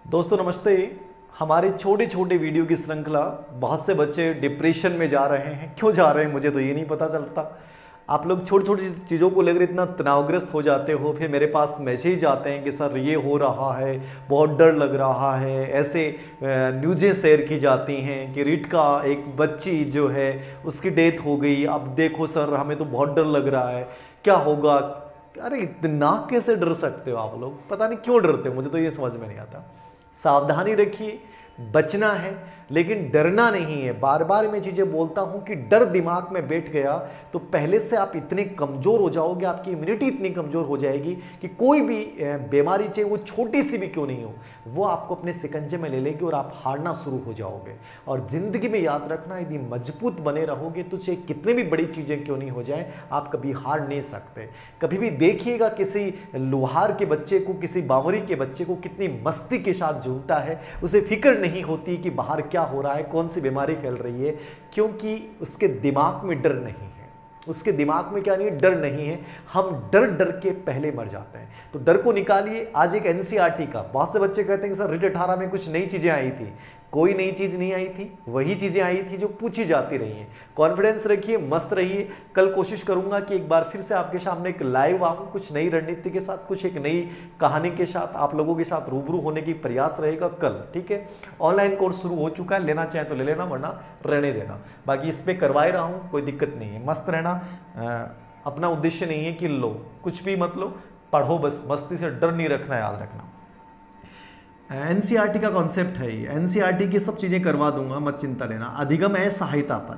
दोस्तों नमस्ते। हमारे छोटे छोटे वीडियो की श्रृंखला बहुत से बच्चे डिप्रेशन में जा रहे हैं। क्यों जा रहे हैं मुझे तो ये नहीं पता चलता। आप लोग छोटी छोटी चीज़ों को लेकर इतना तनावग्रस्त हो जाते हो, फिर मेरे पास मैसेज आते हैं कि सर ये हो रहा है, बहुत डर लग रहा है। ऐसे न्यूज़ें शेयर की जाती हैं कि रीट का एक बच्ची जो है उसकी डेथ हो गई, अब देखो सर हमें तो बहुत डर लग रहा है, क्या होगा। अरे इतना कैसे डर सकते हो आप लोग, पता नहीं क्यों डरते हो, मुझे तो ये समझ में नहीं आता। सावधानी रखिए, बचना है लेकिन डरना नहीं है। बार बार मैं चीज़ें बोलता हूं कि डर दिमाग में बैठ गया तो पहले से आप इतने कमज़ोर हो जाओगे, आपकी इम्यूनिटी इतनी कमज़ोर हो जाएगी कि कोई भी बीमारी, चाहे वो छोटी सी भी क्यों नहीं हो, वो आपको अपने सिकंजे में ले लेगी और आप हारना शुरू हो जाओगे। और ज़िंदगी में याद रखना, यदि मजबूत बने रहोगे तो चाहे कितनी भी बड़ी चीज़ें क्यों नहीं हो जाए, आप कभी हार नहीं सकते। कभी भी देखिएगा किसी लोहार के बच्चे को, किसी बावरी के बच्चे को कितनी मस्ती के साथ झूलता है, उसे फिक्र नहीं होती कि बाहर क्या हो रहा है, कौन सी बीमारी फैल रही है, क्योंकि उसके दिमाग में डर नहीं है। उसके दिमाग में क्या नहीं है, डर नहीं है। हम डर डर के पहले मर जाते हैं। तो डर को निकालिए। आज एक एनसीईआरटी का, बहुत से बच्चे कहते हैं कि सर रिट 18 में कुछ नई चीजें आई थी। कोई नई चीज नहीं आई थी, वही चीजें आई थी जो पूछी जाती रही हैं। कॉन्फिडेंस रखिए, मस्त रहिए। कल कोशिश करूंगा कि एक बार फिर से आपके सामने एक लाइव आऊं, कुछ नई रणनीति के साथ, कुछ एक नई कहानी के साथ आप लोगों के साथ रूबरू होने की प्रयास रहेगा कल। ठीक है, ऑनलाइन कोर्स शुरू हो चुका है, लेना चाहे तो ले लेना, वरना रहने देना। बाकी इस पर करवाए रहा हूं, कोई दिक्कत नहीं है। मस्त रहना, अपना उद्देश्य नहीं है कि लो कुछ भी मत लो, पढ़ो बस, मस्ती से डर नहीं रखना, याद रखना। एनसीईआरटी का कॉन्सेप्ट है ये। एनसीईआरटी की सब चीज़ें करवा दूंगा, मत चिंता लेना। अधिगम असहायतापन,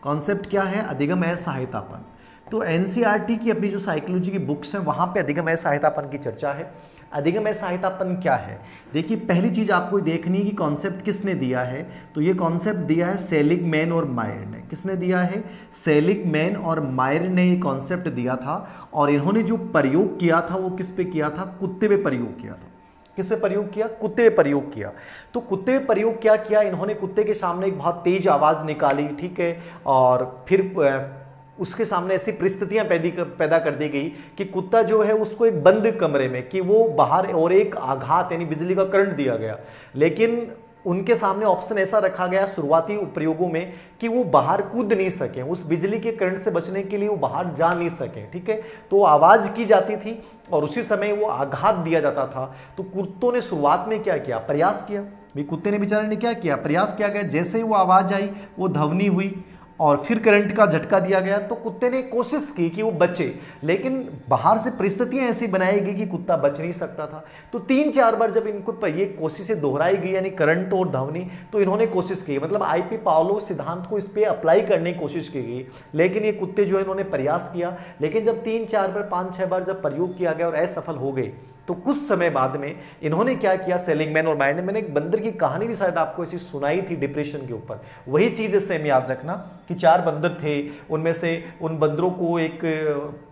कॉन्सेप्ट क्या है? अधिगम असहायतापन। तो एनसीईआरटी की अपनी जो साइकोलॉजी की बुक्स हैं वहाँ पे अधिगम असहायतापन की चर्चा है। अधिगम असहायतापन क्या है? देखिए, पहली चीज़ आपको देखनी है कि कॉन्सेप्ट किसने दिया है। तो ये कॉन्सेप्ट दिया है सेलिगमैन और मायर ने। किसने दिया है? सेलिगमैन और मायर ने ये कॉन्सेप्ट दिया था। और इन्होंने जो प्रयोग किया था वो किस पे किया था? कुत्ते पे प्रयोग किया था। किस पे प्रयोग किया? कुत्ते पे प्रयोग किया। तो कुत्ते पे प्रयोग क्या किया इन्होंने? कुत्ते के सामने एक बहुत तेज आवाज़ निकाली, ठीक है, और फिर उसके सामने ऐसी परिस्थितियां पैदा कर दी गई कि कुत्ता जो है उसको एक बंद कमरे में, कि वो बाहर, और एक आघात यानी बिजली का करंट दिया गया। लेकिन उनके सामने ऑप्शन ऐसा रखा गया शुरुआती प्रयोगों में कि वो बाहर कूद नहीं सके, उस बिजली के करंट से बचने के लिए वो बाहर जा नहीं सके। ठीक है, तो आवाज़ की जाती थी और उसी समय वो आघात दिया जाता था। तो कुत्तों ने शुरुआत में क्या किया? प्रयास किया। भाई कुत्ते ने बेचारे ने क्या किया? प्रयास किया गया। जैसे ही वो आवाज़ आई, वो ध्वनि हुई और फिर करंट का झटका दिया गया, तो कुत्ते ने कोशिश की कि वो बचे, लेकिन बाहर से परिस्थितियां ऐसी बनाई गई कि कुत्ता बच नहीं सकता था। तो 3-4 बार जब इनको ये कोशिशें दोहराई गई, यानी करंट और ध्वनि, तो इन्होंने कोशिश की, मतलब आईपी पावलोव सिद्धांत को इस पर अप्लाई करने की कोशिश की गई। लेकिन ये कुत्ते जो है इन्होंने प्रयास किया, लेकिन जब 3-4 बार 5-6 बार जब प्रयोग किया गया और असफल हो गए, तो कुछ समय बाद में इन्होंने क्या किया? सेलिगमैन और मायर ने, मैंने एक बंदर की कहानी भी शायद आपको ऐसी सुनाई थी डिप्रेशन के ऊपर, वही चीज़ सेम याद रखना कि 4 बंदर थे। उनमें से उन बंदरों को एक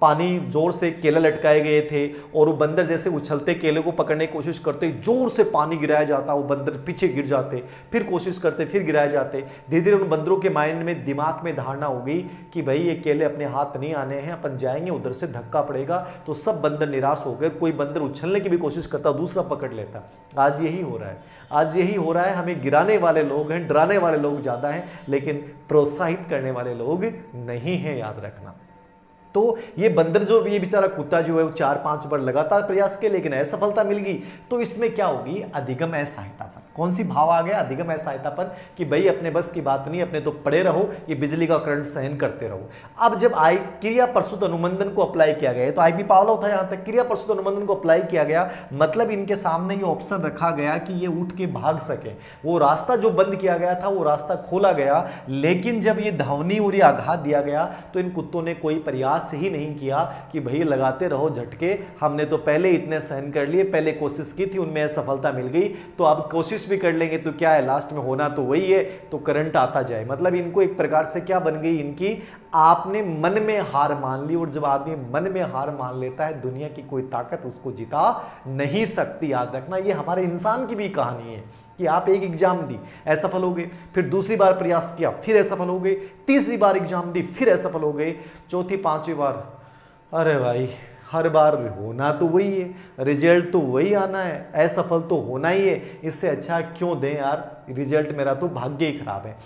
पानी जोर से केला लटकाए गए थे, और वो बंदर जैसे उछलते केले को पकड़ने की कोशिश करते, जोर से पानी गिराया जाता, वो बंदर पीछे गिर जाते, फिर कोशिश करते, फिर गिराए जाते। धीरे धीरे उन बंदरों के माइंड में, दिमाग में धारणा हो गई कि भाई ये केले अपने हाथ नहीं आने हैं, अपन जाएंगे उधर से धक्का पड़ेगा। तो सब बंदर निराश हो गए। कोई बंदर उछलने की भी कोशिश करता, दूसरा पकड़ लेता। आज यही हो रहा है, आज यही हो रहा है। हमें गिराने वाले लोग हैं, डराने वाले लोग ज्यादा हैं, लेकिन प्रोत्साहित करने वाले लोग नहीं हैं, याद रखना। तो ये बंदर जो, ये बेचारा कुत्ता जो है वो 4-5 बार लगातार प्रयास किए, लेकिन असफलता मिल गई। तो इसमें क्या होगी? अधिगम असहायतापन। कौन सी भाव आ गया? अधिगम असहायतापन, कि भाई अपने बस की बात नहीं, अपने तो पड़े रहो, ये बिजली का करंट सहन करते रहो। अब जब क्रिया प्रसूत अनुबंधन को अप्लाई किया गया, तो आईपी पावलोव था यहां तक, क्रिया प्रसूत अनुबंधन को अप्लाई किया गया, मतलब इनके सामने ये ऑप्शन रखा गया कि ये उठ के भाग सके। वो रास्ता जो बंद किया गया था वो रास्ता खोला गया, लेकिन जब ये ध्वनि और ये आघात दिया गया तो इन कुत्तों ने कोई प्रयास ही नहीं किया कि भाई लगाते रहो झटके, हमने तो पहले इतने सहन कर लिए, पहले कोशिश की थी, उनमें असफलता मिल गई, तो अब कोशिश भी कर लेंगे तो क्या है, लास्ट में होना तो वही है, तो करंट आता जाए। मतलब इनको एक प्रकार से क्या बन गई इनकी, आपने मन में हार मान ली, और जब आदमी मन में हार मान लेता है, दुनिया की कोई ताकत उसको जिता नहीं सकती। याद रखना, ये हमारे इंसान की भी कहानी है कि आप एक एग्जाम दी, असफल हो गए, फिर दूसरी बार प्रयास किया, फिर असफल हो गए, तीसरी बार एग्जाम दी, फिर असफल हो गए, चौथी 5वीं बार, अरे भाई हर बार होना तो वही है, रिजल्ट तो वही आना है, असफल तो होना ही है, इससे अच्छा क्यों दें यार, रिजल्ट मेरा तो भाग्य ही खराब है।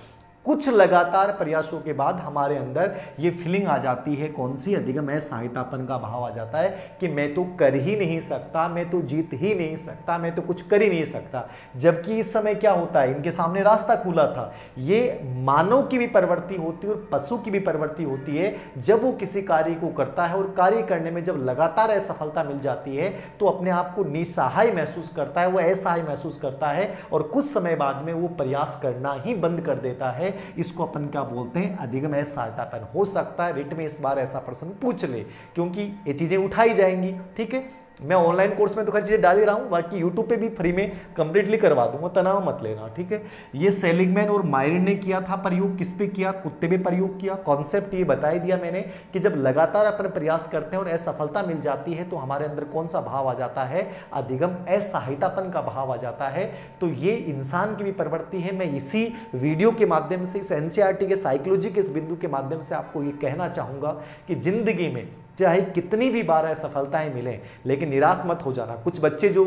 कुछ लगातार प्रयासों के बाद हमारे अंदर ये फीलिंग आ जाती है, कौन सी, अधिगम असहायतापन का भाव आ जाता है कि मैं तो कर ही नहीं सकता, मैं तो जीत ही नहीं सकता, मैं तो कुछ कर ही नहीं सकता। जबकि इस समय क्या होता है, इनके सामने रास्ता खुला था। ये मानव की भी प्रवृत्ति होती है और पशु की भी प्रवृत्ति होती है। जब वो किसी कार्य को करता है और कार्य करने में जब लगातार असफलता मिल जाती है तो अपने आप को निसहाय महसूस करता है, वो असहाय महसूस करता है और कुछ समय बाद में वो प्रयास करना ही बंद कर देता है। इसको अपन क्या बोलते हैं, अधिगम असहायतापन। हो सकता है रिट में इस बार ऐसा प्रश्न पूछ ले, क्योंकि ये चीजें उठाई जाएंगी। ठीक है, मैं ऑनलाइन कोर्स में तो खैर चीजें डाल ही रहा हूं, बाकी यूट्यूब पे भी फ्री में कंप्लीटली करवा दूंगा, तनाव मत लेना। ठीक है, ये सेलिगमैन और मायरिन ने किया था प्रयोग, किस पे किया, कुत्ते पे प्रयोग किया। कॉन्सेप्ट ये बता ही दिया मैंने कि जब लगातार अपन प्रयास करते हैं और असफलता मिल जाती है तो हमारे अंदर कौन सा भाव आ जाता है, अधिगम असहायतापन का भाव आ जाता है। तो ये इंसान की भी प्रवृत्ति है। मैं इसी वीडियो के माध्यम से, इस एनसीईआरटी के साइकोलॉजी के इस बिंदु के माध्यम से आपको ये कहना चाहूंगा कि जिंदगी में चाहे कितनी भी बार असफलताएं मिलें, लेकिन निराश मत हो जाना। कुछ बच्चे जो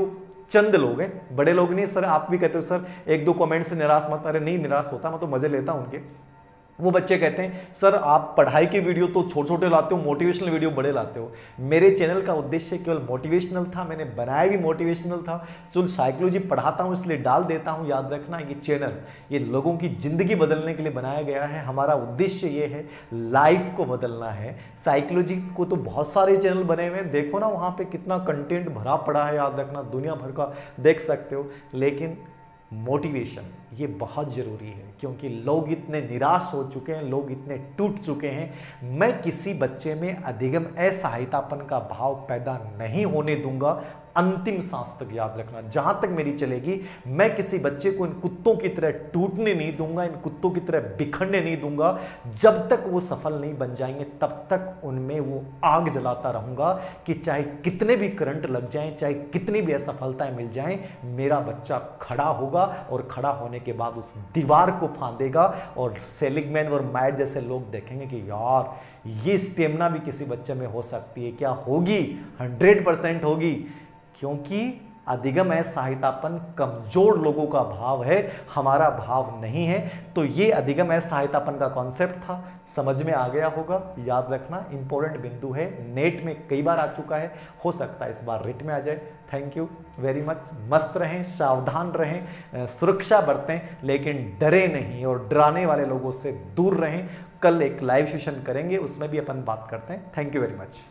चंद लोग हैं, बड़े लोग नहीं, सर आप भी कहते हो सर एक दो कमेंट से निराश मत, अरे नहीं निराश होता, मैं तो मजे लेता हूं उनके। वो बच्चे कहते हैं सर आप पढ़ाई के वीडियो तो छोटे छोटे लाते हो, मोटिवेशनल वीडियो बड़े लाते हो। मेरे चैनल का उद्देश्य केवल मोटिवेशनल था, मैंने बनाया भी मोटिवेशनल था। जो साइकोलॉजी पढ़ाता हूँ इसलिए डाल देता हूँ। याद रखना ये चैनल ये लोगों की जिंदगी बदलने के लिए बनाया गया है। हमारा उद्देश्य ये है लाइफ को बदलना है। साइकोलॉजी को तो बहुत सारे चैनल बने हुए हैं, देखो ना वहाँ पे कितना कंटेंट भरा पड़ा है, याद रखना दुनिया भर का देख सकते हो। लेकिन मोटिवेशन ये बहुत ज़रूरी है, क्योंकि लोग इतने निराश हो चुके हैं, लोग इतने टूट चुके हैं। मैं किसी बच्चे में अधिगम असहायतापन का भाव पैदा नहीं होने दूंगा अंतिम सांस तक। याद रखना, जहां तक मेरी चलेगी मैं किसी बच्चे को इन कुत्तों की तरह टूटने नहीं दूंगा, इन कुत्तों की तरह बिखरने नहीं दूंगा। जब तक वो सफल नहीं बन जाएंगे तब तक उनमें वो आग जलाता रहूंगा कि चाहे कितने भी करंट लग जाएं, चाहे कितनी भी असफलताएं मिल जाएं, मेरा बच्चा खड़ा होगा और खड़ा होने के बाद उस दीवार को फांदेगा। और सेलिगमैन और मायर जैसे लोग देखेंगे कि यार ये स्टेमिना भी किसी बच्चे में हो सकती है। क्या होगी? 100% होगी, क्योंकि अधिगम असहायतापन कमजोर लोगों का भाव है, हमारा भाव नहीं है। तो ये अधिगम असहायतापन का कॉन्सेप्ट था, समझ में आ गया होगा। याद रखना इंपॉर्टेंट बिंदु है, नेट में कई बार आ चुका है, हो सकता है इस बार रिट में आ जाए। Thank you very much. मस्त रहें, सावधान रहें, सुरक्षा बरतें, लेकिन डरे नहीं और डराने वाले लोगों से दूर रहें। कल एक लाइव सेशन करेंगे, उसमें भी अपन बात करते हैं। Thank you very much.